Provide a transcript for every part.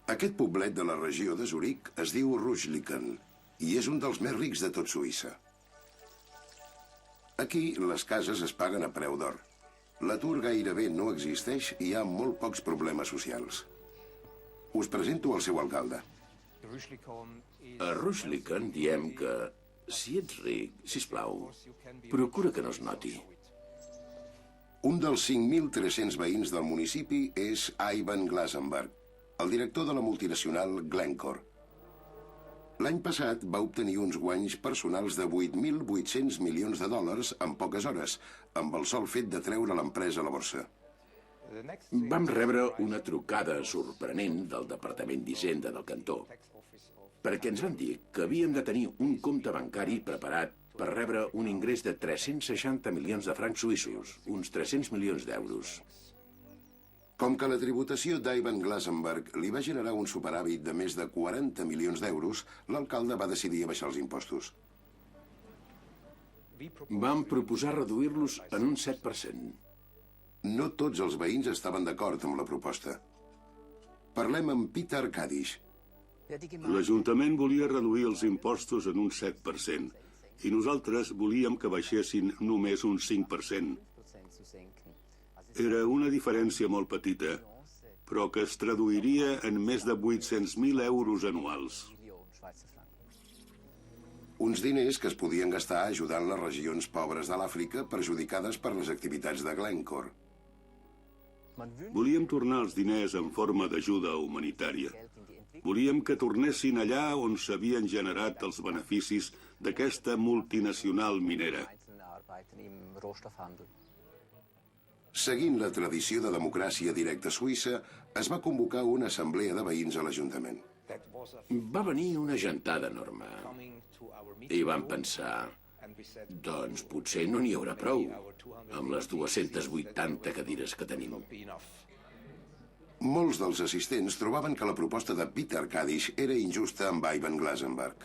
Aquest poblet de la regió de Zuric es diu Rüschlikon i és un dels més rics de tot Suïssa. Aquí les cases es paguen a preu d'or. L'atur gairebé no existeix i hi ha molt pocs problemes socials. Us presento el seu alcalde. A Rüschlikon diem que, si ets ric, sisplau, procura que no es noti. Un dels 5.300 veïns del municipi és Ivan Glasenberg, el director de la multinacional Glencore. L'any passat va obtenir uns guanys personals de 8.800 milions de dòlars en poques hores, amb el sol fet de treure l'empresa a la borsa. Vam rebre una trucada sorprenent del Departament d'Hisenda del cantó, perquè ens van dir que havíem de tenir un compte bancari preparat per rebre un ingrés de 360 milions de francs suïssos, uns 300 milions d'euros. Com que la tributació d'Ivan Glasenberg li va generar un superàvit de més de 40 milions d'euros, l'alcalde va decidir abaixar els impostos. Vam proposar reduir-los en un 7%. No tots els veïns estaven d'acord amb la proposta. Parlem amb Peter Kadish. L'Ajuntament volia reduir els impostos en un 7% i nosaltres volíem que baixessin només un 5%. Era una diferència molt petita, però que es traduiria en més de 800.000 euros anuals. Uns diners que es podien gastar ajudant les regions pobres de l'Àfrica perjudicades per les activitats de Glencore. Volíem tornar els diners en forma d'ajuda humanitària. Volíem que tornessin allà on s'havien generat els beneficis d'aquesta multinacional minera. Seguint la tradició de democràcia directa suïssa, es va convocar una assemblea de veïns a l'Ajuntament. Va venir una gentada enorme i vam pensar, doncs potser no n'hi haurà prou amb les 280 cadires que tenim. Molts dels assistents trobaven que la proposta de Peter Kadish era injusta amb Ivan Glasenberg.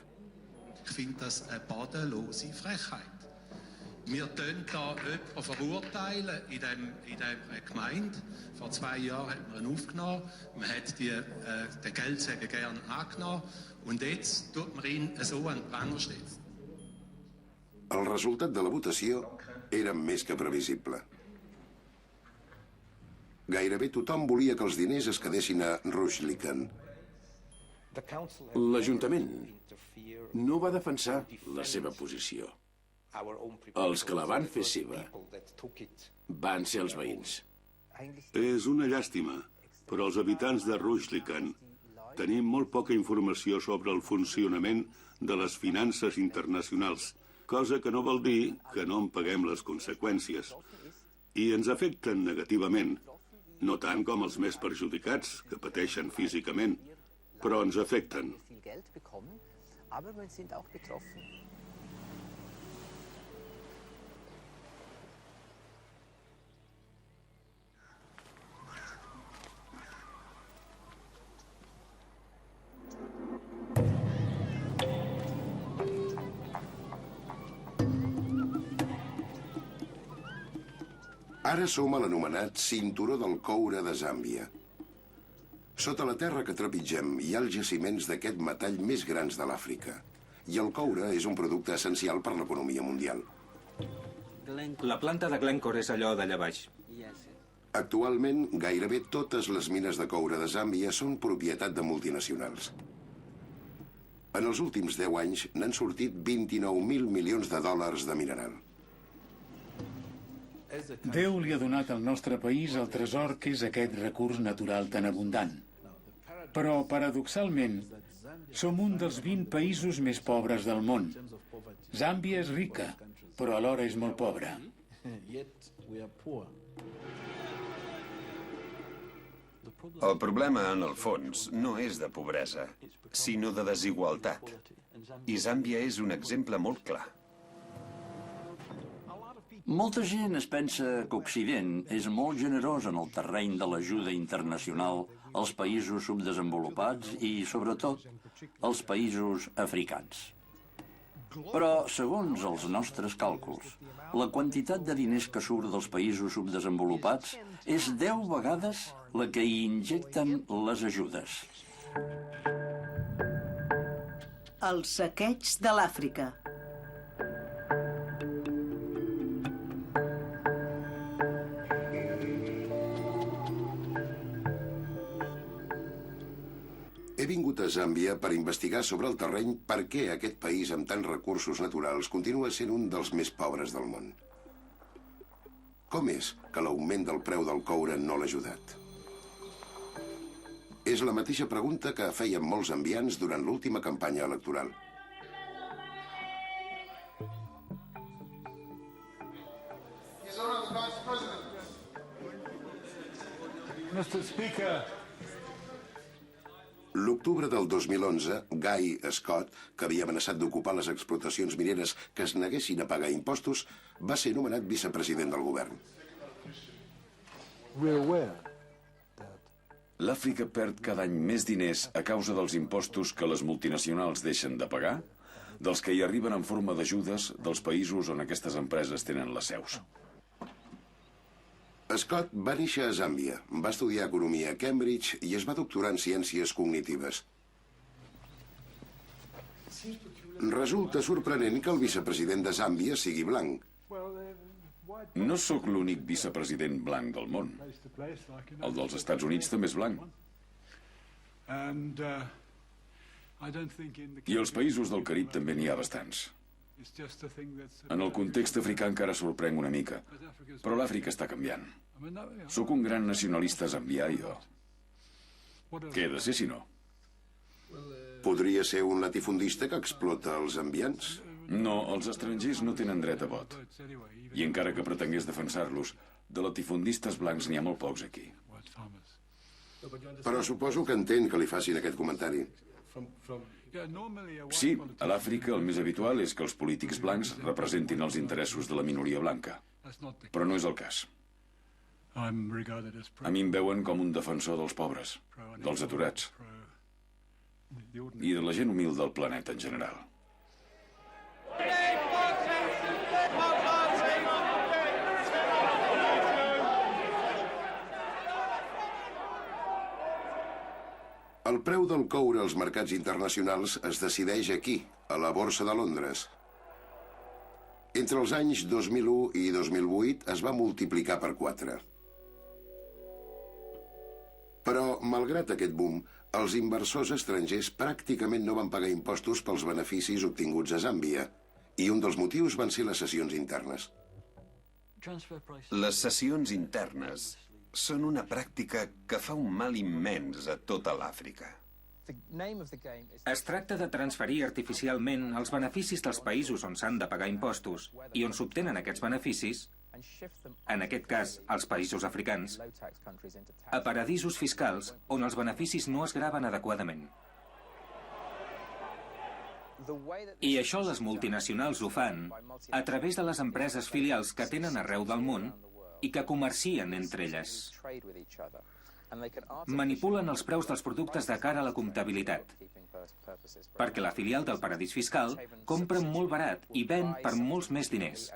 Ich finde das eine bodenlose Frechheit. Wir tun da jemanden verurteilen in dieser Gemeinde. Vor 2 Jahren hat man ihn aufgenommen, man hat den Geldsäge gern angenommen und jetzt tut man ihn so an den Pranger stellen. El resultat de la votació era més que previsible. Gairebé tothom volia que els diners es quedessin a Rüschlikon. L'Ajuntament no va defensar la seva posició. Els que la van fer seva van ser els veïns. És una llàstima, però els habitants de Rüschlikon tenim molt poca informació sobre el funcionament de les finances internacionals, cosa que no vol dir que no en paguem les conseqüències. I ens afecten negativament, no tant com els més perjudicats, que pateixen físicament, però ens afecten. Ara som a l'anomenat Cinturó del Coure de Zàmbia. Sota la terra que trepitgem hi ha els jaciments d'aquest metall més grans de l'Àfrica. I el coure és un producte essencial per l'economia mundial. La planta de Glencore és allò d'allà baix. Actualment, gairebé totes les mines de coure de Zàmbia són propietat de multinacionals. En els últims 10 anys n'han sortit 29.000 milions de dòlars de mineral. Déu li ha donat al nostre país el tresor que és aquest recurs natural tan abundant. Però, paradoxalment, som un dels 20 països més pobres del món. Zàmbia és rica, però alhora és molt pobra. El problema, en el fons, no és de pobresa, sinó de desigualtat. I Zàmbia és un exemple molt clar. Molta gent es pensa que Occident és molt generós en el terreny de l'ajuda internacional als països subdesenvolupats i, sobretot, als països africans. Però, segons els nostres càlculs, la quantitat de diners que surt dels països subdesenvolupats és 10 vegades la que hi injecten les ajudes. El saqueig de l'Àfrica. He vingut a Zàmbia per investigar sobre el terreny per què aquest país amb tants recursos naturals continua sent un dels més pobres del món. Com és que l'augment del preu del coure no l'ha ajudat? És la mateixa pregunta que feien molts zambians durant l'última campanya electoral. L'octubre del 2011, Guy Scott, que havia amenaçat d'ocupar les explotacions mineres que es neguessin a pagar impostos, va ser nomenat vicepresident del govern. L'Àfrica perd cada any més diners a causa dels impostos que les multinacionals deixen de pagar, dels que hi arriben en forma d'ajudes dels països on aquestes empreses tenen les seus. Scott va néixer a Zàmbia, va estudiar economia a Cambridge i es va doctorar en ciències cognitives. Resulta sorprenent que el vicepresident de Zàmbia sigui blanc. No sóc l'únic vicepresident blanc del món. El dels Estats Units també és blanc. I als països del Carib també n'hi ha bastants. En el context africà encara sorprenc una mica, però l'Àfrica està canviant. Sóc un gran nacionalista zambià, jo. Què he de ser, si no? Podria ser un latifundista que explota els zambians? No, els estrangers no tenen dret a vot. I encara que pretengués defensar-los, de latifundistes blancs n'hi ha molt pocs aquí. Però suposo que entén que li facin aquest comentari. Sí, a l'Àfrica el més habitual és que els polítics blancs representin els interessos de la minoria blanca. Però no és el cas. A mi em veuen com un defensor dels pobres, dels aturats i de la gent humil del planeta en general. El preu del coure als mercats internacionals es decideix aquí, a la Borsa de Londres. Entre els anys 2001 i 2008 es va multiplicar per 4. Però, malgrat aquest boom, els inversors estrangers pràcticament no van pagar impostos pels beneficis obtinguts a Zàmbia, i un dels motius van ser les cessions internes. Les cessions internes són una pràctica que fa un mal immens a tota l'Àfrica. Es tracta de transferir artificialment els beneficis dels països on s'han de pagar impostos i on s'obtenen aquests beneficis, en aquest cas els països africans, a paradisos fiscals on els beneficis no es graven adequadament. I això les multinacionals ho fan a través de les empreses filials que tenen arreu del món i que comercien entre elles. Manipulen els preus dels productes de cara a la comptabilitat, perquè la filial del paradís fiscal compra molt barat i ven per molts més diners.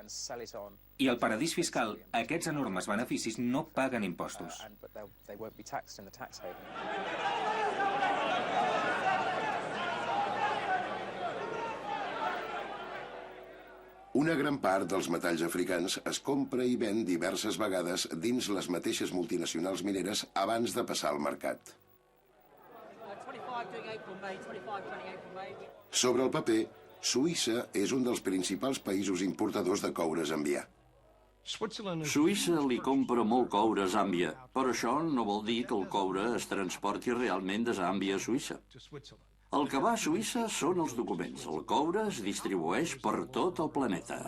I al paradís fiscal, aquests enormes beneficis no paguen impostos. Una gran part dels metalls africans es compra i ven diverses vegades dins les mateixes multinacionals mineres abans de passar al mercat. Sobre el paper, Suïssa és un dels principals països importadors de coure zambià. Suïssa li compra molt coure a Zàmbia, però això no vol dir que el coure es transporti realment de Zàmbia a Suïssa. El que va a Suïssa són els documents. El coure es distribueix per tot el planeta.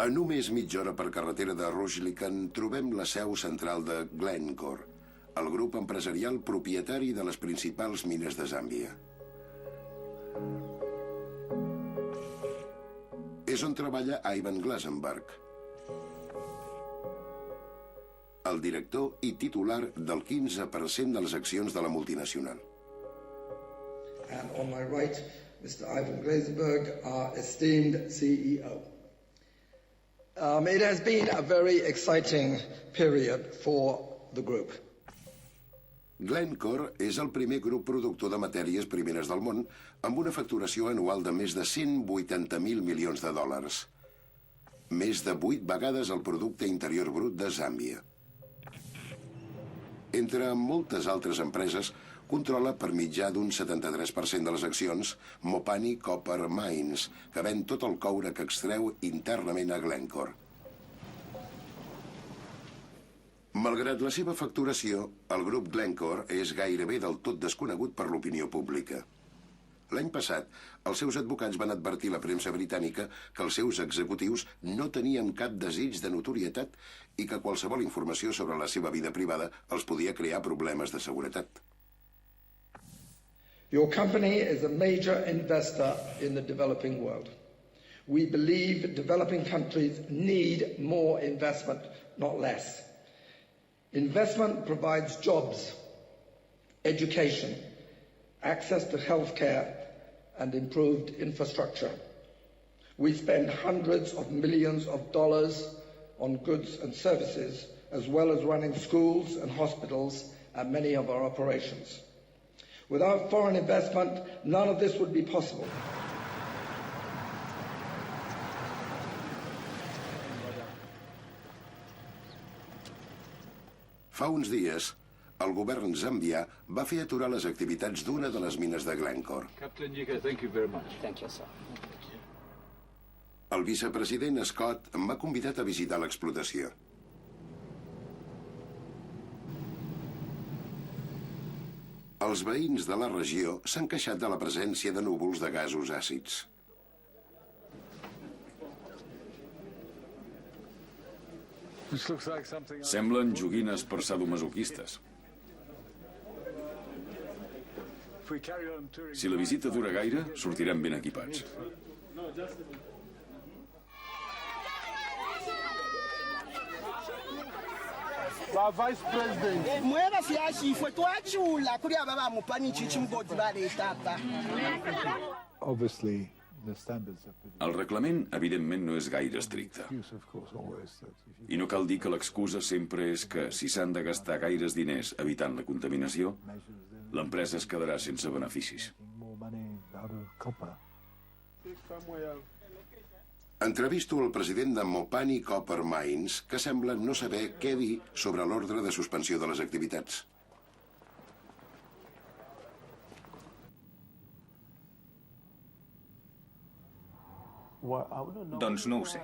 A només mitja hora per carretera de Rujlikan trobem la seu central de Glencore, el grup empresarial propietari de les principals mines de Zàmbia. És on treballa Ivan Glasenberg, el director i titular del 15% de les accions de la multinacional. Mr. Ivan Glasenberg, our esteemed CEO. It has been a very exciting period for the group. Glencore és el primer grup productor de matèries primeres del món amb una facturació anual de més de 180.000 milions de dòlars. Més de 8 vegades el producte interior brut de Zàmbia. Entre moltes altres empreses, controla per mitjà d'un 73% de les accions Mopani Copper Mines, que ven tot el coure que extreu internament a Glencore. Malgrat la seva facturació, el grup Glencore és gairebé del tot desconegut per l'opinió pública. L'any passat, els seus advocats van advertir la premsa britànica que els seus executius no tenien cap desig de notorietat i que qualsevol informació sobre la seva vida privada els podia crear problemes de seguretat. Your company is a major investor in the developing world. We believe developing countries need more investment, not less. Investment provides jobs, education, access to healthcare, and improved infrastructure. We spend hundreds of millions of dollars on goods and services, as well as running schools and hospitals at many of our operations. Without foreign investment, none of this would be possible. Fa uns dies, el govern zambià va fer aturar les activitats d'una de les mines de Glencore. El vicepresident Scott m'ha convidat a visitar l'explotació. Els veïns de la regió s'han queixat de la presència de núvols de gasos àcids. Semblen joguines per sadomasoquistes. Si la visita dura gaire, sortirem ben equipats. Vice President. Obviously, El reglament, evidentment, no és gaire estricte. I no cal dir que l'excusa sempre és que, si s'han de gastar gaires diners evitant la contaminació, l'empresa es quedarà sense beneficis. Entrevisto el president de Mopani Copper Mines, que sembla no saber què dir sobre l'ordre de suspensió de les activitats. Doncs no ho sé.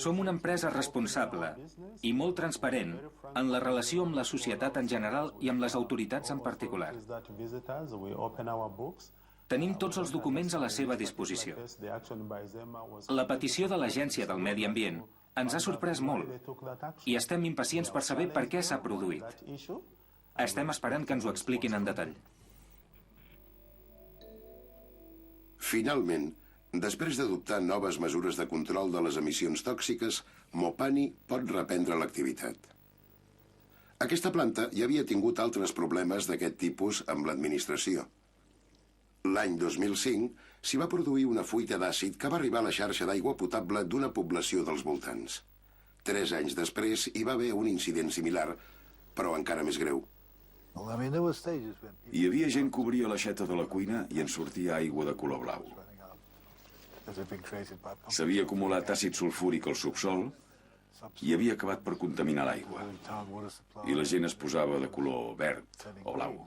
Som una empresa responsable i molt transparent en la relació amb la societat en general i amb les autoritats en particular. Tenim tots els documents a la seva disposició. La petició de l'Agència del Medi Ambient ens ha sorprès molt i estem impacients per saber per què s'ha produït. Estem esperant que ens ho expliquin en detall. Finalment, després d'adoptar noves mesures de control de les emissions tòxiques, Mopani pot reprendre l'activitat. Aquesta planta ja havia tingut altres problemes d'aquest tipus amb l'administració. L'any 2005 s'hi va produir una fuita d'àcid que va arribar a la xarxa d'aigua potable d'una població dels voltants. 3 anys després hi va haver un incident similar, però encara més greu. Hi havia gent que obria l'aixeta de la cuina i en sortia aigua de color blau. S'havia acumulat àcid sulfúric al subsol i havia acabat per contaminar l'aigua. I la gent es posava de color verd o blau.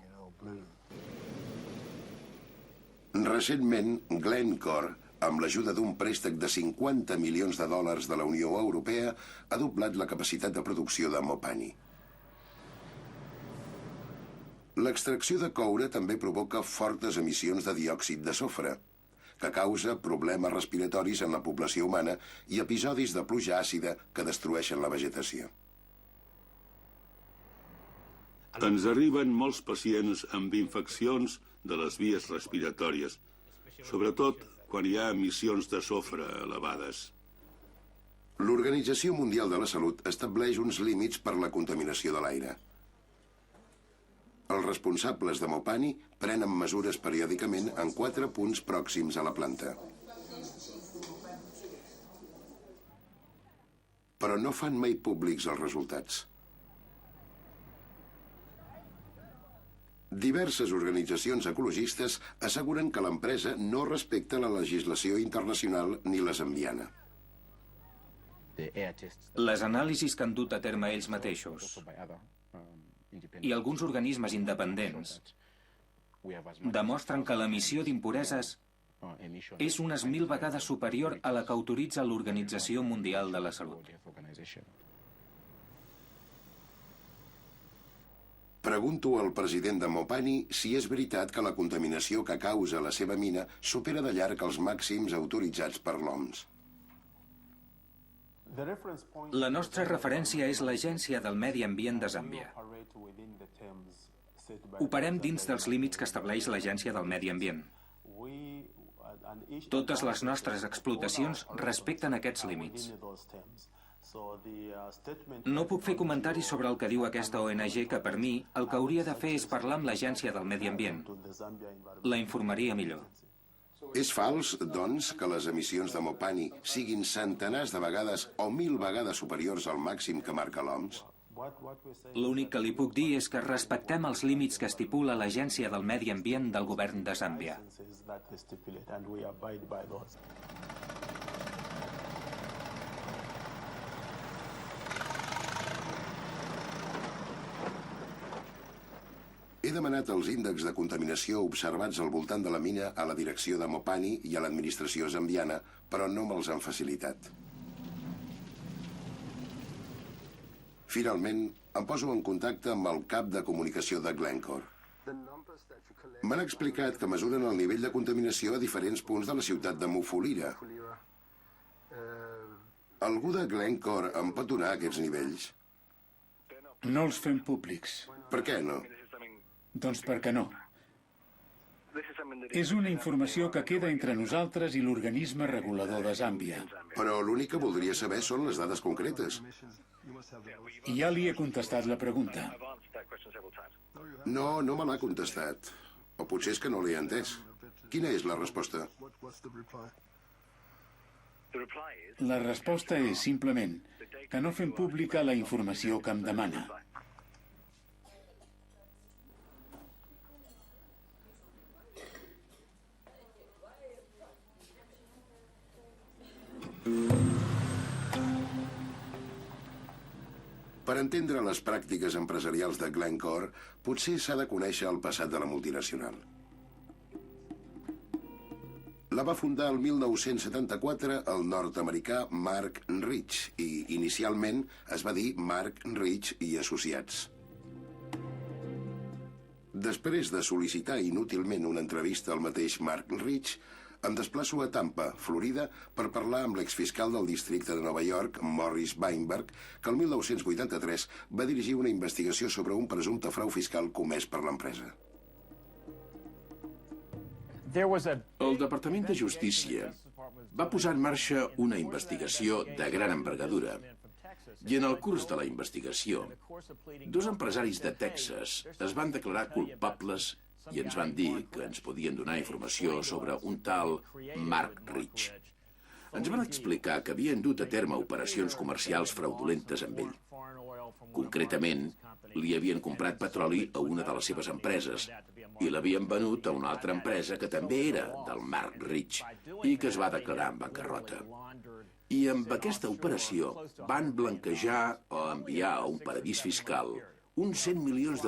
Recentment, Glencore, amb l'ajuda d'un préstec de 50 milions de dòlars de la Unió Europea, ha doblat la capacitat de producció de Mopani. L'extracció de coure també provoca fortes emissions de diòxid de sofre, que causa problemes respiratoris en la població humana i episodis de pluja àcida que destrueixen la vegetació. Ens arriben molts pacients amb infeccions de les vies respiratòries, sobretot quan hi ha emissions de sofre elevades. L'Organització Mundial de la Salut estableix uns límits per la contaminació de l'aire. El Els responsables de Mopani prenen mesures periòdicament en 4 punts pròxims a la planta. Però no fan mai públics els resultats. Diverses organitzacions ecologistes asseguren que l'empresa no respecta la legislació internacional ni la zambiana. Les anàlisis que han dut a terme ells mateixos i alguns organismes independents demostren que l'emissió d'impureses és unes 1000 vegades superior a la que autoritza l'Organització Mundial de la Salut. Pregunto al president de Mopani si és veritat que la contaminació que causa la seva mina supera de llarg els màxims autoritzats per l'OMS. La nostra referència és l'Agència del Medi Ambient de Zàmbia. Operem dins dels límits que estableix l'Agència del Medi Ambient. Totes les nostres explotacions respecten aquests límits. No puc fer comentaris sobre el que diu aquesta ONG, que per mi el que hauria de fer és parlar amb l'Agència del Medi Ambient. La informaria millor. És fals, doncs, que les emissions de Mopani siguin centenars de vegades o 1000 vegades superiors al màxim que marca l'OMS? L'únic que li puc dir és que respectem els límits que estipula l'Agència del Medi Ambient del govern de Zàmbia. He demanat els índexs de contaminació observats al voltant de la mina a la direcció de Mopani i a l'administració zambiana, però no me'ls han facilitat. Finalment, em poso en contacte amb el cap de comunicació de Glencore. M'han explicat que mesuren el nivell de contaminació a diferents punts de la ciutat de Mufulira. Algú de Glencore em pot donar aquests nivells? No els fem públics. Per què no? Doncs perquè no. És una informació que queda entre nosaltres i l'organisme regulador de Zàmbia. Però l'únic que voldria saber són les dades concretes. I ja li he contestat la pregunta. No, no me l'ha contestat. O potser és que no l'he entès. Quina és la resposta? La resposta és simplement que no fem pública la informació que em demana. Per entendre les pràctiques empresarials de Glencore, potser s'ha de conèixer el passat de la multinacional. La va fundar el 1974 el nord-americà Mark Rich i inicialment es va dir Mark Rich i Associats. Després de sol·licitar inútilment una entrevista al mateix Mark Rich, em desplaço a Tampa, Florida, per parlar amb l'exfiscal del districte de Nova York, Morris Weinberg, que el 1983 va dirigir una investigació sobre un presumpte frau fiscal comès per l'empresa. El Departament de Justícia va posar en marxa una investigació de gran envergadura i en el curs de la investigació, 2 empresaris de Texas es van declarar culpables i ens van dir que ens podien donar informació sobre un tal Mark Rich. Ens van explicar que havien dut a terme operacions comercials fraudulentes amb ell. Concretament, li havien comprat petroli a una de les seves empreses i l'havien venut a una altra empresa que també era del Mark Rich i que es va declarar en bancarrota. I amb aquesta operació van blanquejar o enviar a un paradís fiscal uns $100 milions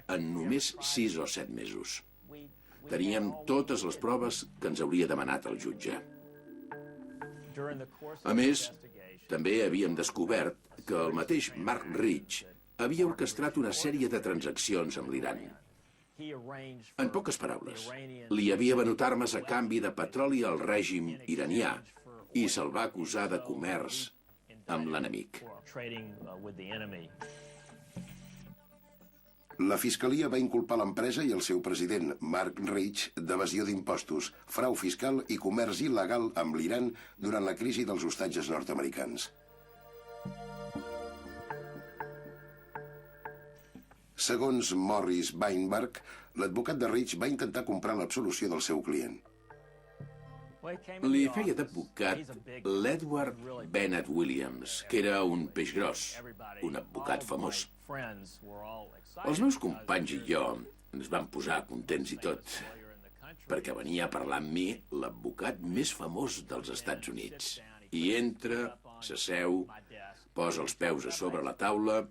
en només 6 o 7 mesos. Teníem totes les proves que ens hauria demanat el jutge. A més, també havíem descobert que el mateix Mark Rich havia orquestrat una sèrie de transaccions amb l'Iran. En poques paraules, li havia venut armes a canvi de petroli al règim iranià i se'l va acusar de comerç amb l'enemic. La Fiscalia va inculpar l'empresa i el seu president, Mark Rich, d'evasió d'impostos, frau fiscal i comerç il·legal amb l'Iran durant la crisi dels hostatges nord-americans. Segons Morris Weinberg, l'advocat de Rich va intentar comprar l'absolució del seu client. Li feia d'advocat l'Edward Bennett Williams, que era un peix gros, un advocat famós. Els meus companys i jo ens vam posar contents i tot, perquè venia a parlar amb mi l'advocat més famós dels Estats Units. I entra, s'asseu, posa els peus a sobre la taula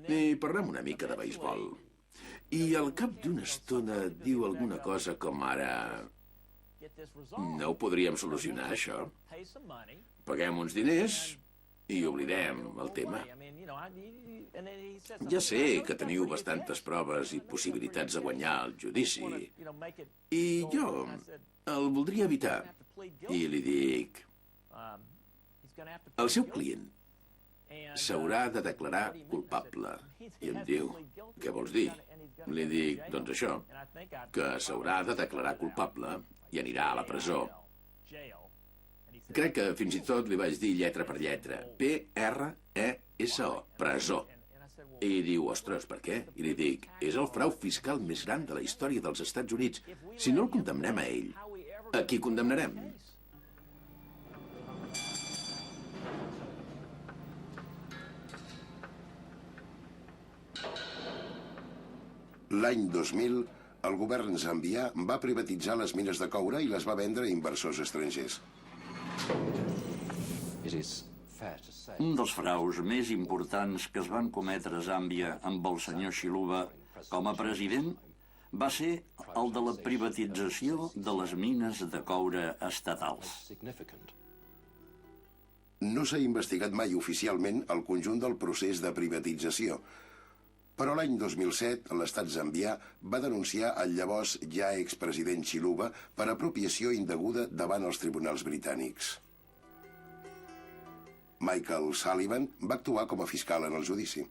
i parlem una mica de beisbol. I al cap d'una estona diu alguna cosa com ara... No ho podríem solucionar, això? Paguem uns diners i oblidem el tema. Ja sé que teniu bastantes proves i possibilitats de guanyar el judici. I jo el voldria evitar. I li dic... El seu client s'haurà de declarar culpable. I em diu, què vols dir? Li dic, doncs això, que s'haurà de declarar culpable i anirà a la presó. Crec que fins i tot li vaig dir lletra per lletra. P-R-E-S-O, presó. I diu, ostres, per què? I li dic, és el frau fiscal més gran de la història dels Estats Units. Si no el condemnem a ell, a qui condemnarem? L'any 2000, el govern zambià va privatitzar les mines de coure i les va vendre a inversors estrangers. Un dels fraus més importants que es van cometre a Zàmbia amb el senyor Chiluba com a president va ser el de la privatització de les mines de coure estatals. No s'ha investigat mai oficialment el conjunt del procés de privatització, però l'any 2007 l'estat zambià va denunciar el llavors ja expresident Chiluba per apropiació indeguda davant els tribunals britànics. Michael Sullivan va actuar com a fiscal en el judici.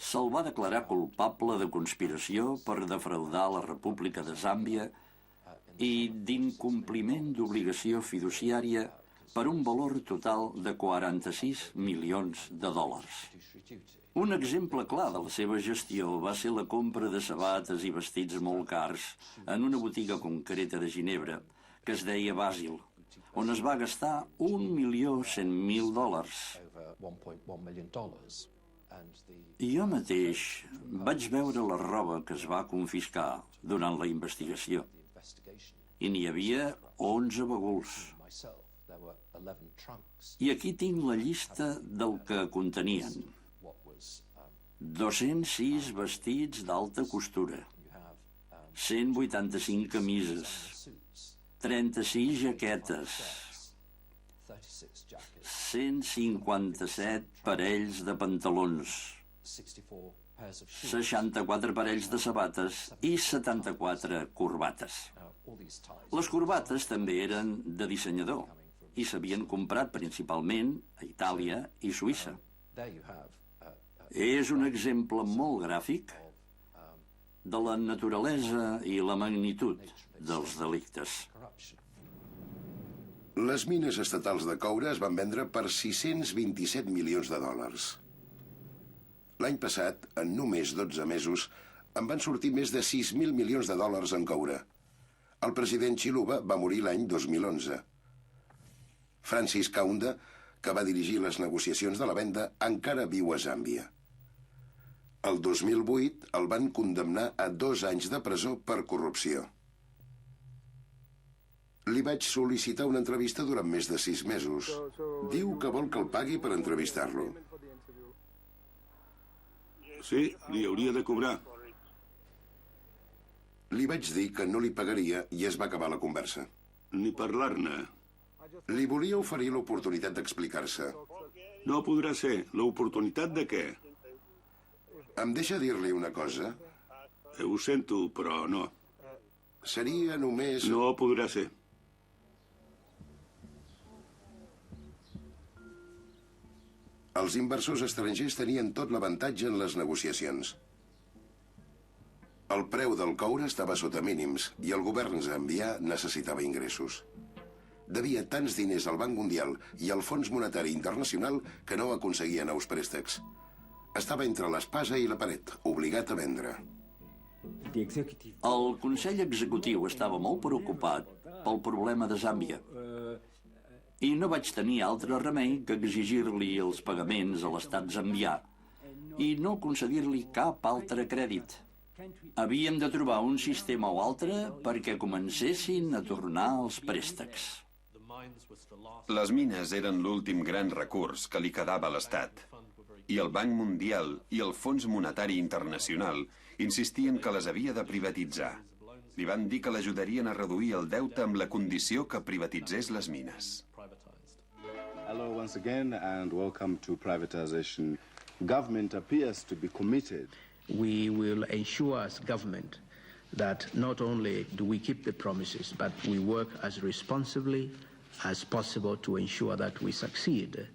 Se'l va declarar culpable de conspiració per defraudar la República de Zàmbia i d'incompliment d'obligació fiduciària per un valor total de 46 milions de dòlars. Un exemple clar de la seva gestió va ser la compra de sabates i vestits molt cars en una botiga concreta de Ginebra, que es deia Basil, on es va gastar $1.100.000. Jo mateix vaig veure la roba que es va confiscar durant la investigació, i n'hi havia 11 baguls. I aquí tinc la llista del que contenien. 206 vestits d'alta costura, 185 camises, 36 jaquetes, 157 parells de pantalons, 64 parells de sabates i 74 corbates. Les corbates també eren de dissenyador i s'havien comprat principalment a Itàlia i Suïssa. És un exemple molt gràfic de la naturalesa i la magnitud dels delictes. Les mines estatals de coure es van vendre per $627 milions. L'any passat, en només 12 mesos, en van sortir més de $6.000 milions en coure. El president Chiluba va morir l'any 2011. Francis Kaunda, que va dirigir les negociacions de la venda, encara viu a Zàmbia. El 2008 el van condemnar a 2 anys de presó per corrupció. Li vaig sol·licitar una entrevista durant més de 6 mesos. Diu que vol que el pagui per entrevistar-lo. Sí, li hauria de cobrar. Li vaig dir que no li pagaria i es va acabar la conversa. Ni parlar-ne. Li volia oferir l'oportunitat d'explicar-se. No podrà ser. L'oportunitat de què? Em deixa dir-li una cosa? Ho sento, però no. Seria només... No podrà ser. Els inversors estrangers tenien tot l'avantatge en les negociacions. El preu del coure estava sota mínims i el govern zambià necessitava ingressos. Devia tants diners al Banc Mundial i al Fons Monetari Internacional que no aconseguia nous préstecs. Estava entre l'espasa i la paret, obligat a vendre. El Consell Executiu estava molt preocupat pel problema de Zàmbia i no vaig tenir altre remei que exigir-li els pagaments a l'estat zambià i no concedir-li cap altre crèdit. Havíem de trobar un sistema o altre perquè comencessin a tornar els préstecs. Les mines eren l'últim gran recurs que li quedava a l'Estat, i el Banc Mundial i el Fons Monetari Internacional insistien que les havia de privatitzar. Li van dir que l'ajudarien a reduir el deute amb la condició que privatitzés les mines. Hello once again and welcome to privatization. Government appears to be committed. We will ensure as government that not only do we keep the promises, but we work as responsibly as possible to ensure that we succeed.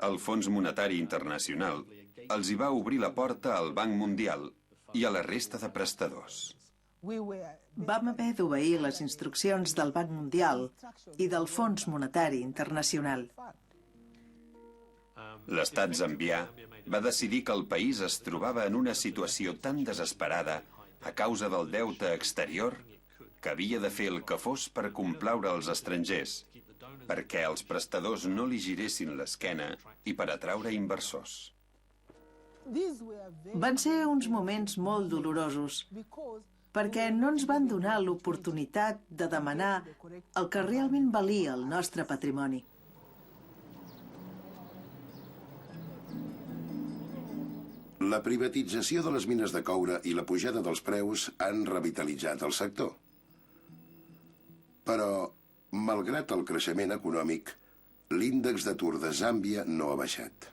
El Fons Monetari Internacional els hi va obrir la porta al Banc Mundial i a la resta de prestadors. Vam haver d'obeir les instruccions del Banc Mundial i del Fons Monetari Internacional. L'estat zambià va decidir que el país es trobava en una situació tan desesperada a causa del deute exterior que havia de fer el que fos per complaure els estrangers, perquè els prestadors no li giressin l'esquena i per atraure inversors. Van ser uns moments molt dolorosos, perquè no ens van donar l'oportunitat de demanar el que realment valia el nostre patrimoni. La privatització de les mines de coure i la pujada dels preus han revitalitzat el sector. Però, malgrat el creixement econòmic, l'índex d'atur de Zàmbia no ha baixat.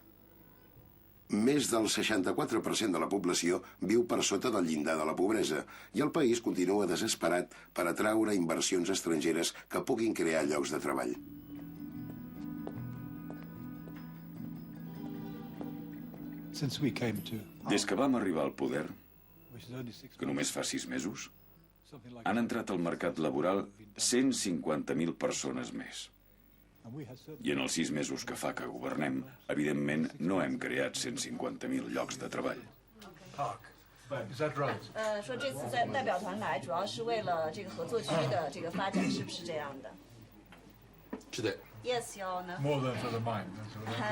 Més del 64% de la població viu per sota del llindar de la pobresa i el país continua desesperat per atraure inversions estrangeres que puguin crear llocs de treball. Des que vam arribar al poder, que només fa 6 mesos, han entrat al mercat laboral 150.000 persones més. I en els 6 mesos que fa que governem, evidentment, no hem creat 150.000 llocs de treball. Is that right? 说这次在代表团来，主要是为了这个合作区的这个发展，是不是这样的？是的。 Yes, Your Honor. More than for the mine.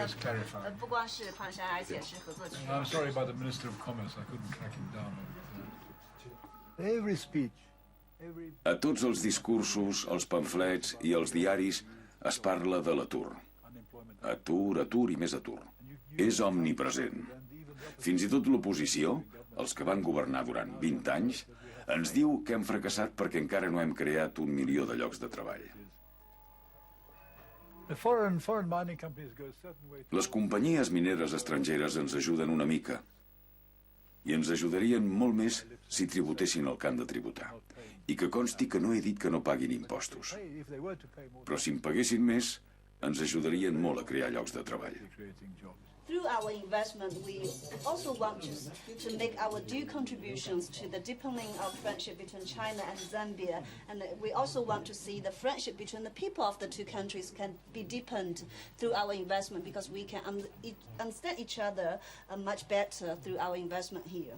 Just clarify. 不光是矿山，而且是合作区。 I'm sorry about the Minister of Commerce. I couldn't track him down. Every speech. A tots els discursos, els pamflets i els diaris es parla de l'atur. Atur, atur i més atur. És omnipresent. Fins i tot l'oposició, els que van governar durant 20 anys, ens diu que hem fracassat perquè encara no hem creat 1 milió de llocs de treball. Les companyies mineres estrangeres ens ajuden una mica i ens ajudarien molt més si tributessin el que han de tributar. I que consti que no he dit que no paguin impostos. Però si en paguessin més, ens ajudarien molt a crear llocs de treball. Through our investment, we also want to make our due contributions to the deepening of friendship between China and Zambia. And we also want to see the friendship between the people of the two countries can be deepened through our investment because we can understand each other much better through our investment here.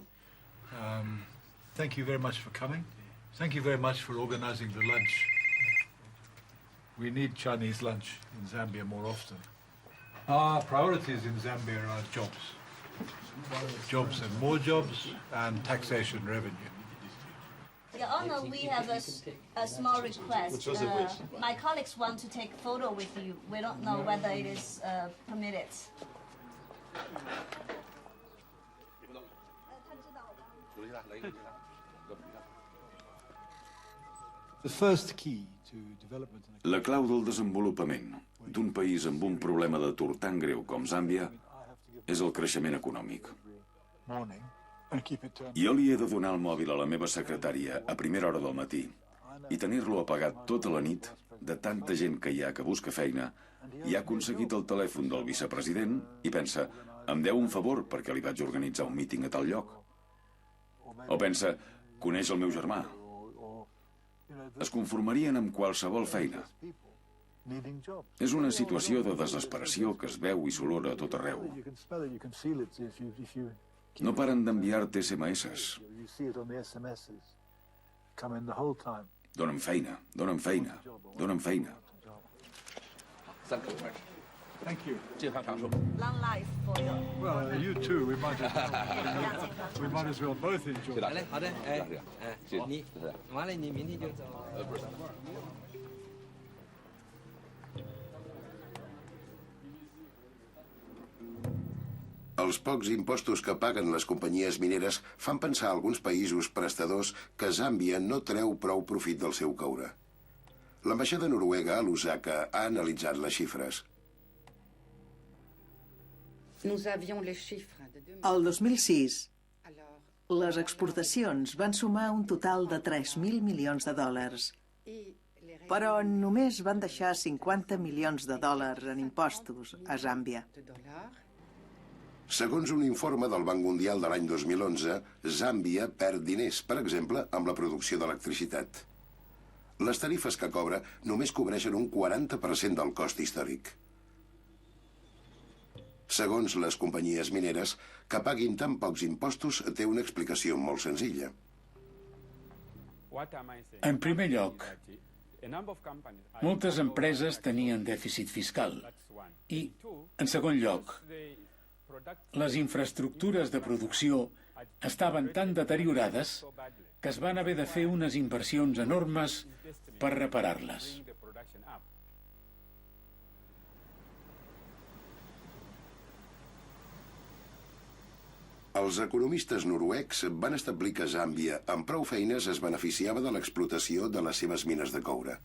Thank you very much for coming. Thank you very much for organizing the lunch. We need Chinese lunch in Zambia more often. Our priorities in Zambia are jobs. Jobs and more jobs and taxation revenue. Your Honor, we have a small request. My colleagues want to take a photo with you. We don't know whether it is permitted. The first key to development. La clau del desenvolupament d'un país amb un problema d'atur tan greu com Zàmbia és el creixement econòmic. Jo li he de donar el mòbil a la meva secretària a primera hora del matí i tenir-lo apagat tota la nit de tanta gent que hi ha que busca feina i ha aconseguit el telèfon del vicepresident i pensa, em deu un favor perquè li vaig organitzar un míting a tal lloc. O pensa, coneix el meu germà. Es conformarien amb qualsevol feina. És una situació de desesperació que es veu i s'olora a tot arreu. No paren d'enviar-te SMS. Donen feina, donen feina, donen feina. Thank you. Long life for you. Well, you too. We might as well both enjoy. 好的，你完了，你明天就走。 Els pocs impostos que paguen les companyies mineres fan pensar a alguns països prestadors que Zàmbia no treu prou profit del seu coure. L'ambaixada noruega a Lusaka ha analitzat les xifres. El 2006, les exportacions van sumar un total de 3.000 milions de dòlars, però només van deixar 50 milions de dòlars en impostos a Zàmbia. Segons un informe del Banc Mundial de l'any 2011, Zàmbia perd diners, per exemple, amb la producció d'electricitat. Les tarifes que cobra només cobreixen un 40% del cost històric. Segons les companyies mineres, que paguin tan pocs impostos té una explicació molt senzilla. En primer lloc, moltes empreses tenien dèficit fiscal. I, en segon lloc, les infraestructures de producció estaven tan deteriorades que es van haver de fer unes inversions enormes per reparar-les. Els economistes noruecs van establir que Zàmbia, amb prou feines, es beneficiava de l'explotació de les seves mines de coure.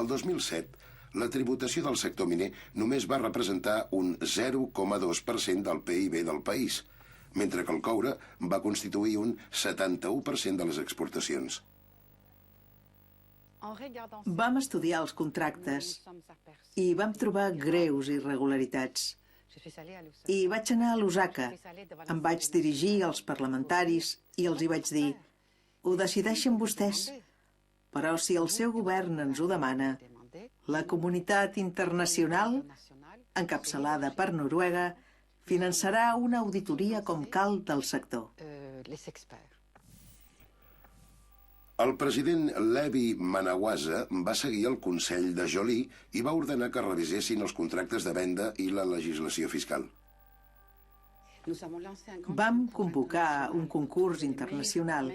El 2007, la tributació del sector miner només va representar un 0,2% del PIB del país, mentre que el coure va constituir un 71% de les exportacions. Vam estudiar els contractes i vam trobar greus irregularitats. I vaig anar a Lusaka, em vaig dirigir als parlamentaris i els hi vaig dir: ho decideixen vostès, però si el seu govern ens ho demana, la comunitat internacional, encapçalada per Noruega, finançarà una auditoria com cal del sector. El president Levi Manawasa va seguir el consell de Joly i va ordenar que revisessin els contractes de venda i la legislació fiscal. Vam convocar un concurs internacional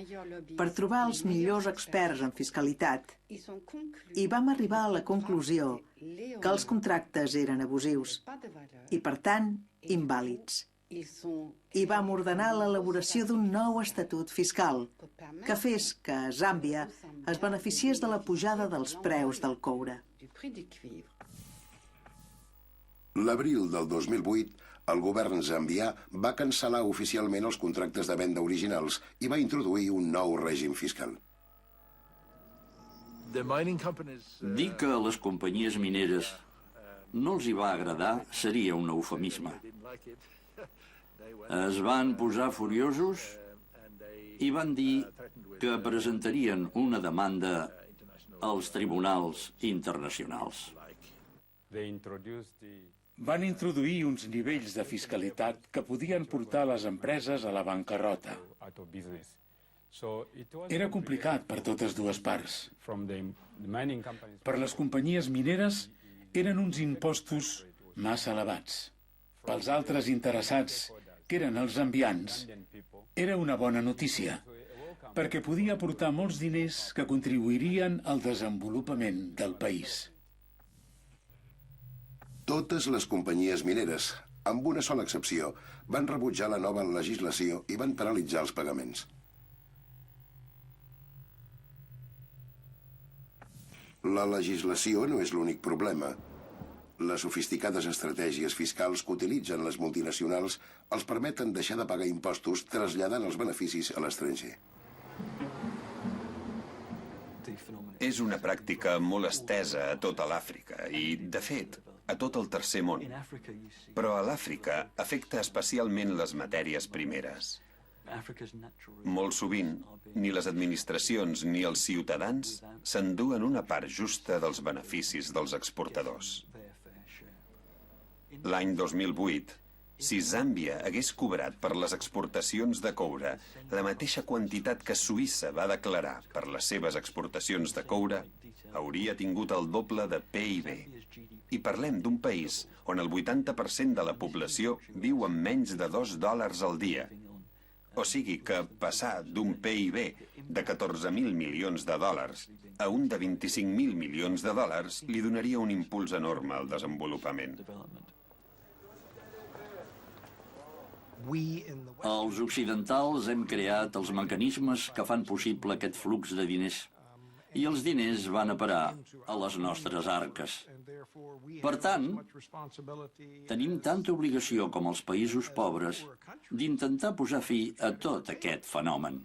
per trobar els millors experts en fiscalitat i vam arribar a la conclusió que els contractes eren abusius i, per tant, invàlids. I vam ordenar l'elaboració d'un nou estatut fiscal que fes que Zàmbia es beneficiés de la pujada dels preus del coure. L'abril del 2008, el govern zambià va cancel·lar oficialment els contractes de venda originals i va introduir un nou règim fiscal. Dir que a les companyies mineres no els hi va agradar seria un eufemisme. Es van posar furiosos i van dir que presentarien una demanda als tribunals internacionals. Van introduir uns nivells de fiscalitat que podien portar les empreses a la bancarrota. Era complicat per totes dues parts. Per les companyies mineres eren uns impostos massa elevats. Pels altres interessats, que eren els zambians, era una bona notícia, perquè podia aportar molts diners que contribuirien al desenvolupament del país. Totes les companyies mineres, amb una sola excepció, van rebutjar la nova legislació i van paralitzar els pagaments. La legislació no és l'únic problema. Les sofisticades estratègies fiscals que utilitzen les multinacionals els permeten deixar de pagar impostos traslladant els beneficis a l'estranger. És una pràctica molt estesa a tota l'Àfrica i, de fet, a tot el tercer món. Però a l'Àfrica afecta especialment les matèries primeres. Molt sovint, ni les administracions ni els ciutadans s'enduen una part justa dels beneficis dels exportadors. L'any 2008, si Zàmbia hagués cobrat per les exportacions de coure la mateixa quantitat que Suïssa va declarar per les seves exportacions de coure, hauria tingut el doble de PIB. I parlem d'un país on el 80% de la població viu amb menys de $2 al dia. O sigui que passar d'un PIB de 14.000 milions de dòlars a un de 25.000 milions de dòlars li donaria un impuls enorme al desenvolupament. Els occidentals hem creat els mecanismes que fan possible aquest flux de diners. I els diners van a parar a les nostres arques. Per tant, tenim tanta obligació com els països pobres d'intentar posar fi a tot aquest fenomen.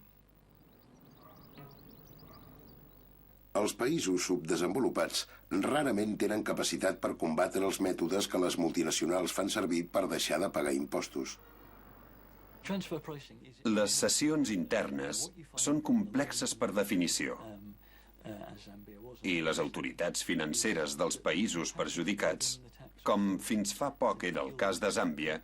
Els països subdesenvolupats rarament tenen capacitat per combatre els mètodes que les multinacionals fan servir per deixar de pagar impostos. Les cessions internes són complexes per definició. I les autoritats financeres dels països perjudicats, com fins fa poc era el cas de Zàmbia,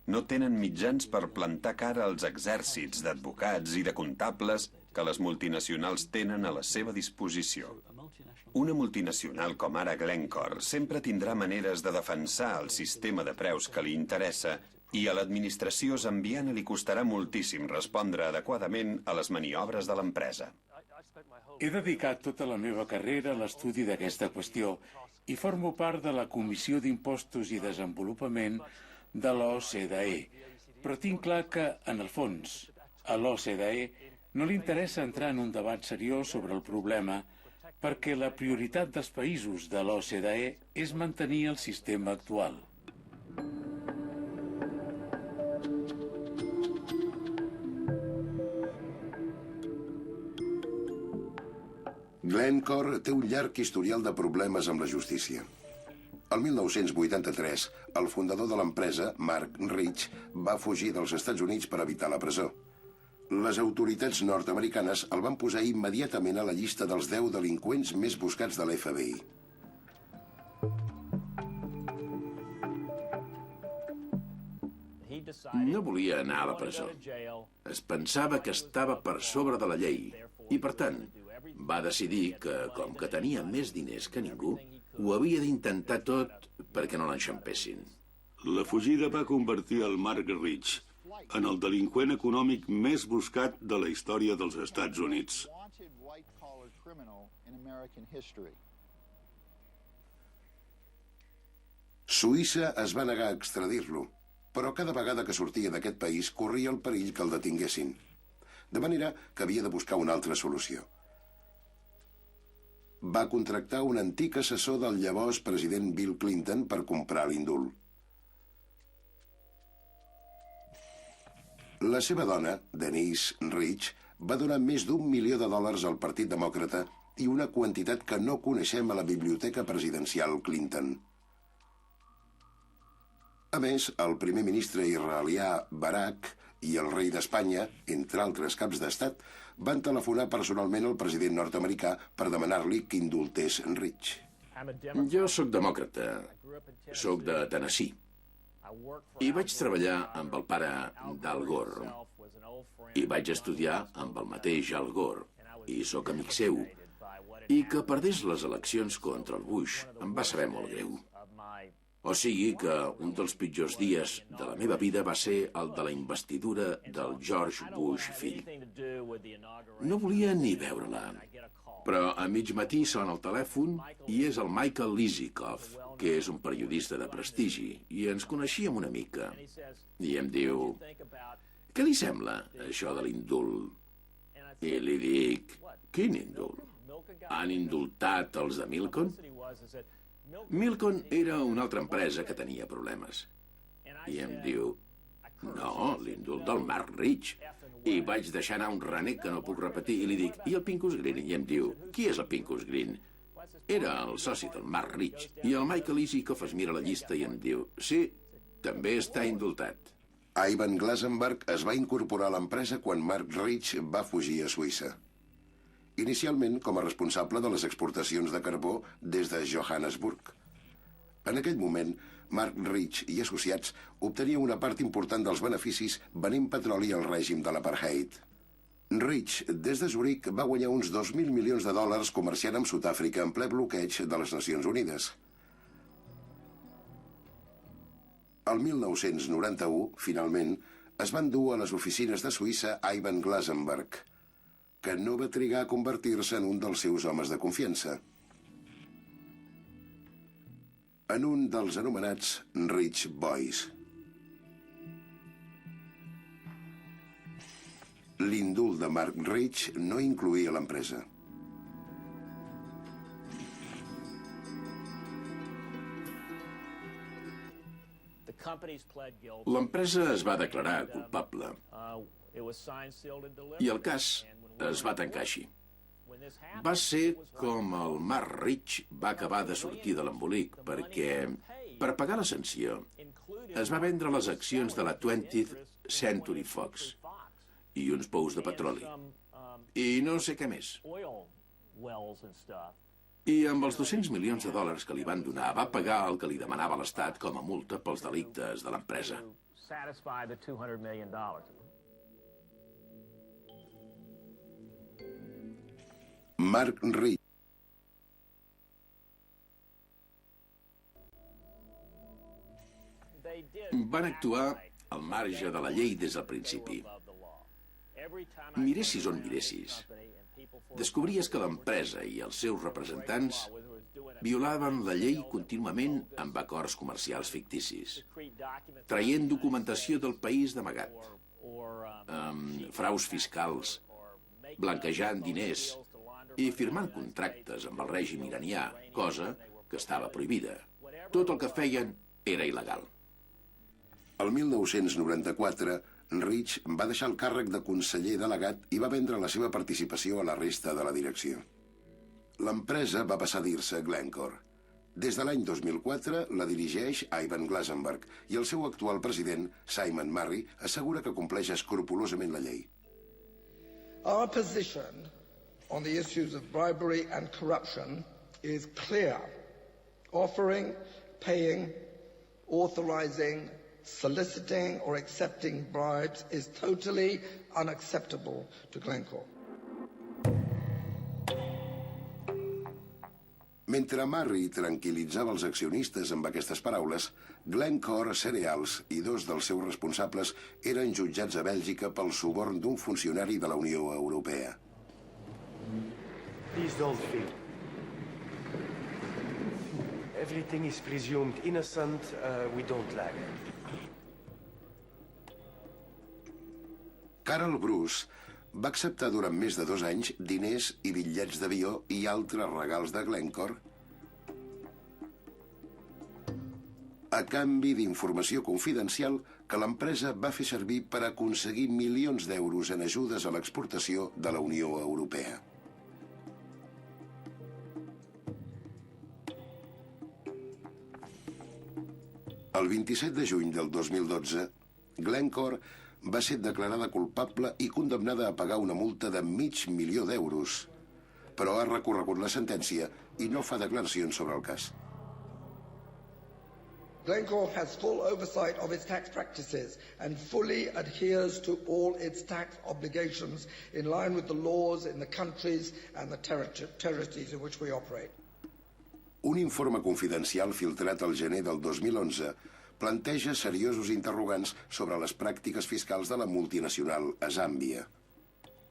no tenen mitjans per plantar cara als exèrcits d'advocats i de comptables que les multinacionals tenen a la seva disposició. Una multinacional com ara Glencore sempre tindrà maneres de defensar el sistema de preus que li interessa i a l'administració zambiana li costarà moltíssim respondre adequadament a les maniobres de l'empresa. He dedicat tota la meva carrera a l'estudi d'aquesta qüestió i formo part de la Comissió d'Impostos i Desenvolupament de l'OCDE, però tinc clar que, en el fons, a l'OCDE no li interessa entrar en un debat seriós sobre el problema perquè la prioritat dels països de l'OCDE és mantenir el sistema actual. Glencore té un llarg historial de problemes amb la justícia. El 1983, el fundador de l'empresa, Mark Rich, va fugir dels Estats Units per evitar la presó. Les autoritats nord-americanes el van posar immediatament a la llista dels 10 delinqüents més buscats de l'FBI. No volia anar a la presó. Es pensava que estava per sobre de la llei i, per tant, va decidir que, com que tenia més diners que ningú, ho havia d'intentar tot perquè no l'enxampessin. La fugida va convertir el Mark Rich en el delinqüent econòmic més buscat de la història dels Estats Units. Suïssa es va negar a extradir-lo, però cada vegada que sortia d'aquest país corria el perill que el detinguessin. De manera que havia de buscar una altra solució. Va contractar un antic assessor del llavors president Bill Clinton per comprar l'indult. La seva dona, Denise Rich, va donar més d'1 milió de dòlars al Partit Demòcrata i una quantitat que no coneixem a la biblioteca presidencial Clinton. A més, el primer ministre israelià Barak i el rei d'Espanya, entre altres caps d'estat, van telefonar personalment al president nord-americà per demanar-li que indultés Rich. Jo sóc demòcrata. Sóc de Tennessee. I vaig treballar amb el pare d'Al Gore. I vaig estudiar amb el mateix Al Gore. I sóc amic seu. I que perdés les eleccions contra el Bush em va saber molt greu. O sigui que un dels pitjors dies de la meva vida va ser el de la investidura del George Bush fill. No volia ni veure-la. Però a mig matí sona el telèfon i és el Michael Lizikoff, que és un periodista de prestigi, i ens coneixíem una mica. I em diu, què li sembla, això de l'indult? I li dic, quin indult? Han indultat els de Milcon? Milcon era una altra empresa que tenia problemes. I em diu, no, l'indult del Mark Rich. I vaig deixar anar un renec que no puc repetir i li dic, i el Pincus Green? I em diu, qui és el Pincus Green? Era el soci del Mark Rich. I el Michael Lizikoff es mira la llista i em diu, sí, també està indultat. Ivan Glasenberg es va incorporar a l'empresa quan Mark Rich va fugir a Suïssa. Inicialment com a responsable de les exportacions de carbó des de Johannesburg. En aquell moment, Mark Rich i associats obtenia una part important dels beneficis venent petroli al règim de l'apartheid. Rich, des de Zuric, va guanyar uns 2.000 milions de dòlars comerciant amb Sud-àfrica en ple bloqueig de les Nacions Unides. El 1991, finalment, es van dur a les oficines de Suïssa Ivan Glasenberg, que no va trigar a convertir-se en un dels seus homes de confiança. En un dels anomenats Rich Boys. L'indult de Mark Rich no incloïa l'empresa. L'empresa es va declarar culpable i el cas es va tancar així. Va ser com el Mark Rich va acabar de sortir de l'embolic perquè, per pagar la sanció, es va vendre les accions de la 20th Century Fox i uns pous de petroli. I no sé què més. I amb els 200 milions de dòlars que li van donar, va pagar el que li demanava l'Estat com a multa pels delictes de l'empresa. Mark Rich van actuar al marge de la llei des del principi. Miressis on miressis, descobries que l'empresa i els seus representants violaven la llei contínuament amb acords comercials ficticis, traient documentació del país d'amagat, fraus fiscals, blanquejant diners i firmant contractes amb el règim iranià, cosa que estava prohibida. Tot el que feien era il·legal. El 1994, Rich va deixar el càrrec de conseller delegat i va vendre la seva participació a la resta de la direcció. L'empresa va passar a dir-se Glencore. Des de l'any 2004 la dirigeix Ivan Glasenberg i el seu actual president, Simon Murray, assegura que compleix escrupolosament la llei. Our position on the issues of bribery and corruption is clear. Offering, paying, authorizing, soliciting or accepting bribes is totally unacceptable to Glencore. Mentre Murray tranquil·litzava els accionistes amb aquestes paraules, Glencore Cereals i dos dels seus responsables eren jutjats a Bèlgica pel suborn d'un funcionari de la Unió Europea. Please don't feel. Everything is presumed innocent. We don't lag. Carol Bruce va acceptar durant més de 2 anys diners i bitllets d'avió i altres regals de Glencore a canvi d'informació confidencial que l'empresa va fer servir per aconseguir milions d'euros en ajudes a l'exportació de la Unió Europea. El 27 de juny del 2012, Glencore va ser declarada culpable i condemnada a pagar una multa de $500.000 d'euros, però ha recorregut la sentència i no fa declaracions sobre el cas. Glencore has full oversight of its tax practices and fully adheres to all its tax obligations in line with the laws in the countries and the territories in which we operate. Un informe confidencial filtrat al gener del 2011 planteja seriosos interrogants sobre les pràctiques fiscals de la multinacional a Zàmbia.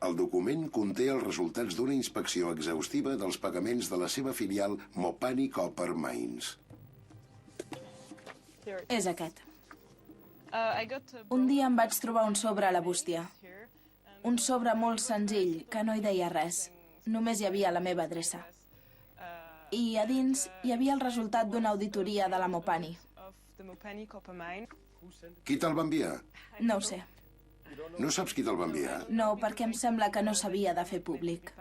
El document conté els resultats d'una inspecció exhaustiva dels pagaments de la seva filial Mopani Copper Mines. És aquest. Un dia em vaig trobar un sobre a la bústia. Un sobre molt senzill, que no hi deia res. Només hi havia la meva adreça. I a dins hi havia el resultat d'una auditoria de la Mopani. Qui te'l va enviar? No ho sé. No saps qui te'l va enviar? No, perquè em sembla que no s'havia de fer públic.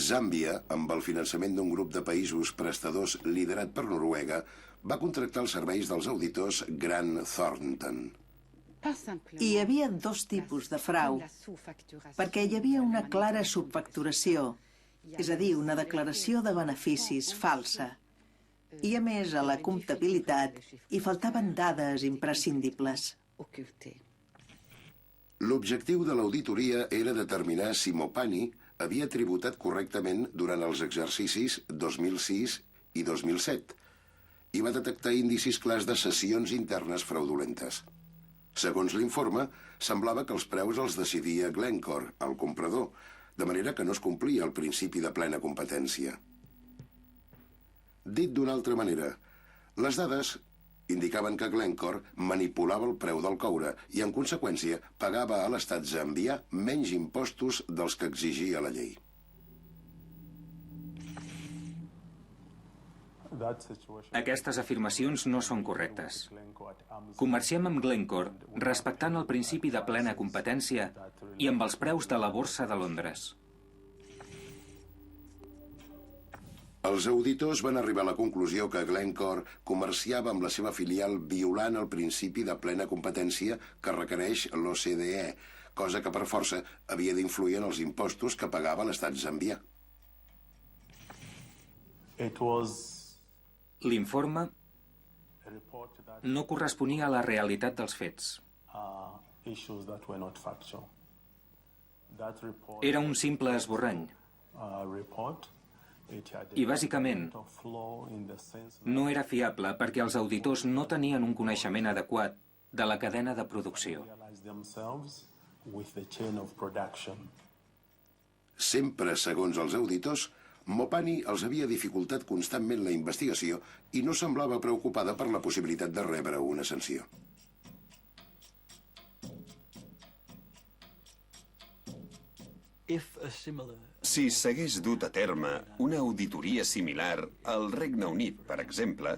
Zàmbia, amb el finançament d'un grup de països prestadors liderat per Noruega, va contractar els serveis dels auditors Grant Thornton. Hi havia dos tipus de frau, perquè hi havia una clara subfacturació, és a dir, una declaració de beneficis falsa. I a més, a la comptabilitat hi faltaven dades imprescindibles. L'objectiu de l'auditoria era determinar si Mopani havia tributat correctament durant els exercicis 2006 i 2007 i va detectar indicis clars de cessions internes fraudulentes. Segons l'informe, semblava que els preus els decidia Glencore, el comprador, de manera que no es complia el principi de plena competència. Dit d'una altra manera, les dades indicaven que Glencore manipulava el preu del coure i, en conseqüència, pagava a l'estat zambià menys impostos dels que exigia la llei. Aquestes afirmacions no són correctes. Comerciem amb Glencore respectant el principi de plena competència i amb els preus de la borsa de Londres. Els auditors van arribar a la conclusió que Glencore comerciava amb la seva filial violant el principi de plena competència que requereix l'OCDE, cosa que per força havia d'influir en els impostos que pagava l'estat zambià. L'informe no corresponia a la realitat dels fets. Era un simple esborrany. I, bàsicament, no era fiable perquè els auditors no tenien un coneixement adequat de la cadena de producció. Sempre, segons els auditors, Mopani els havia dificultat constantment la investigació i no semblava preocupada per la possibilitat de rebre una sanció. Si s'hagués dut a terme una auditoria similar al Regne Unit, per exemple,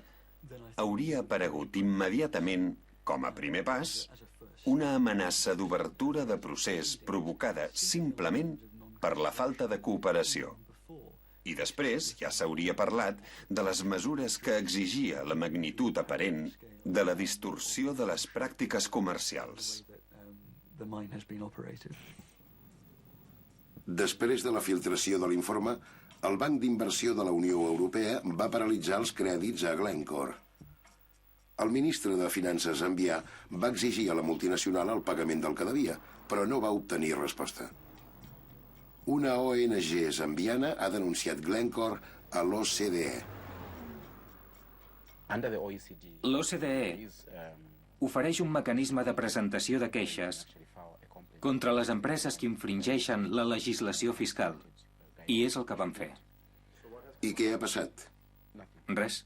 hauria aparegut immediatament, com a primer pas, una amenaça d'obertura de procés provocada simplement per la falta de cooperació. I després ja s'hauria parlat de les mesures que exigia la magnitud aparent de la distorsió de les pràctiques comercials. Després de la filtració de l'informe, el Banc d'Inversió de la Unió Europea va paralitzar els crèdits a Glencore. El ministre de Finances zambià va exigir a la multinacional el pagament del que devia, però no va obtenir resposta. Una ONG zambiana ha denunciat Glencore a l'OCDE. L'OCDE ofereix un mecanisme de presentació de queixes contra les empreses que infringeixen la legislació fiscal. I és el que van fer. I què ha passat? Res.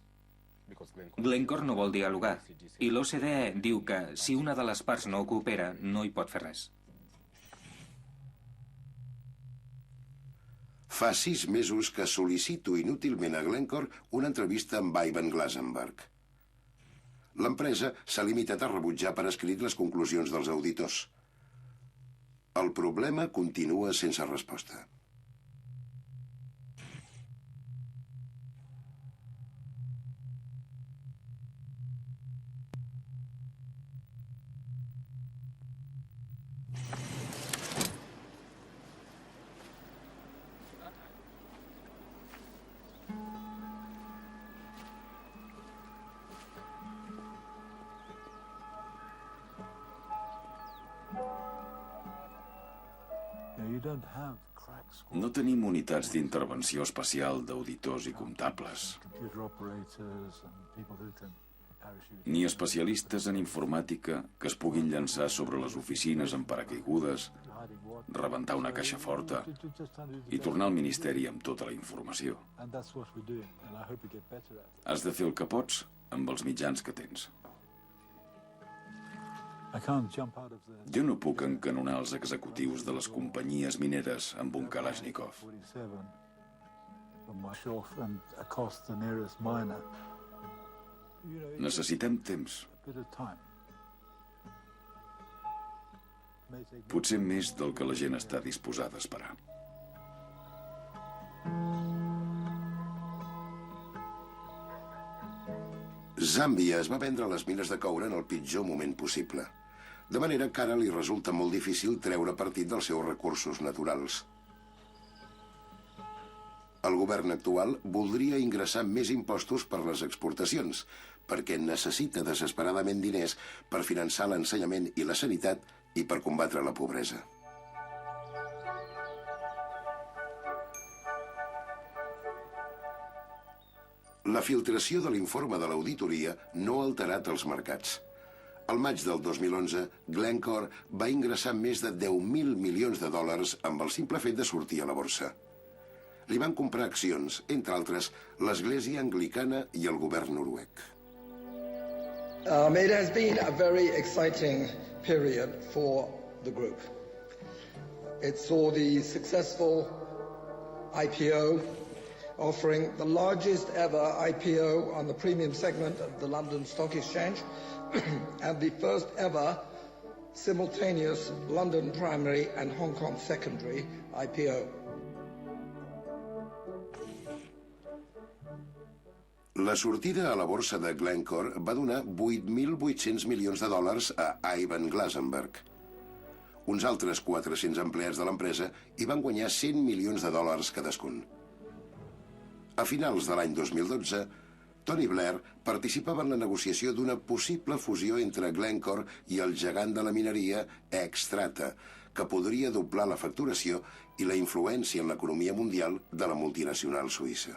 Glencore no vol dialogar. I l'OCDE diu que si una de les parts no coopera, no hi pot fer res. Fa 6 mesos que sol·licito inútilment a Glencore una entrevista amb Ivan Glasenberg. L'empresa s'ha limitat a rebutjar per escrit les conclusions dels auditors. El problema continua sense resposta. No tenim unitats d'intervenció especial d'auditors i comptables, ni especialistes en informàtica que es puguin llançar sobre les oficines amb paracaigudes, rebentar una caixa forta i tornar al ministeri amb tota la informació. Has de fer el que pots amb els mitjans que tens. Jo no puc encanonar els executius de les companyies mineres amb un Kalashnikov. Necessitem temps. Potser més del que la gent està disposada a esperar. Zàmbia es va vendre a les mines de coure en el pitjor moment possible, de manera que ara li resulta molt difícil treure partit dels seus recursos naturals. El govern actual voldria ingressar més impostos per les exportacions, perquè necessita desesperadament diners per finançar l'ensenyament i la sanitat i per combatre la pobresa. La filtració de l'informe de l'auditoria no ha alterat els mercats. Al maig del 2011, Glencore va ingressar més de 10.000 milions de dòlars amb el simple fet de sortir a la borsa. Li van comprar accions, entre altres, l'Església Anglicana i el govern noruec. It has been a very exciting period for the group. It saw the successful IPO, offering the largest ever IPO on the premium segment of the London Stock Exchange and the first ever simultaneous London primary and Hong Kong secondary IPO. La sortida a la borsa de Glencore va donar 8.800 milions de dòlars a Ivan Glasenberg. Uns altres 400 empleats de l'empresa hi van guanyar 100 milions de dòlars cadascun. A finals de l'any 2012, Tony Blair participava en la negociació d'una possible fusió entre Glencore i el gegant de la mineria Xstrata, que podria doblar la facturació i la influència en l'economia mundial de la multinacional suïssa.